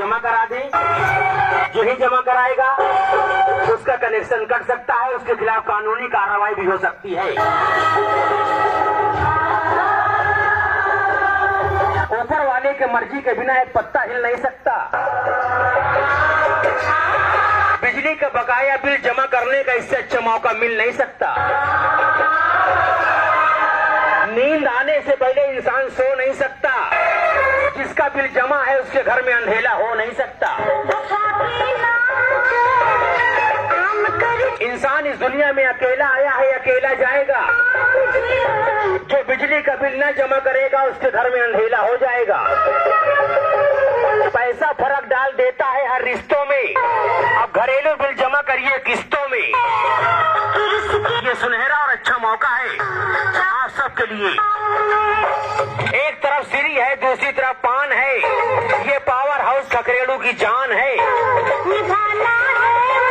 जमा करा दें। जो ही जमा कराएगा उसका कनेक्शन कट सकता है, उसके खिलाफ कानूनी कार्रवाई भी हो सकती है। ऊपर वाले के मर्जी के बिना एक पत्ता हिल नहीं सकता। बिजली का बकाया बिल जमा करने का इससे अच्छा मौका मिल नहीं सकता। नींद आने से पहले इंसान सो नहीं सकता। जिसका बिल जमा है उसके घर में अंधेला हो नहीं सकता। इंसान इस दुनिया में अकेला आया है, अकेला जाएगा। जो बिजली का बिल न जमा करेगा उसके घर में अंधेला हो जाएगा। पैसा फर्क डाल देता है हर रिश्तों में। अब घरेलू बिल जमा करिए किस्तों में। ये सुनहरा और अच्छा मौका है आप सबके लिए। एक तरफ सीरी है, दूसरी तरफ पान है। ये पावर हाउस खकरेड़ू की जान है।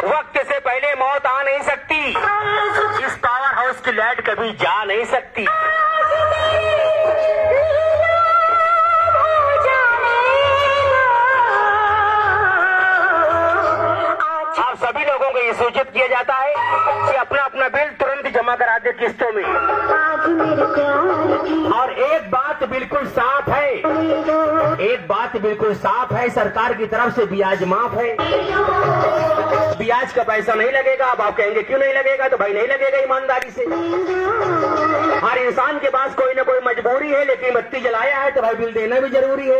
वक्त से पहले मौत आ नहीं सकती। इस पावर हाउस की लाइट कभी जा नहीं सकती। आप सभी लोगों को ये सूचित किया जाता है कि अपना अपना बिल तुरंत जमा करा दे किस्तों में। और एक बात बिल्कुल साफ है, एक बात बिल्कुल साफ है, सरकार की तरफ से ब्याज माफ है। ब्याज का पैसा नहीं लगेगा। अब आप कहेंगे क्यों नहीं लगेगा? तो भाई नहीं लगेगा ईमानदारी से। हर इंसान के पास कोई ना कोई मजबूरी है, लेकिन बत्ती जलाया है तो भाई बिल देना भी जरूरी है।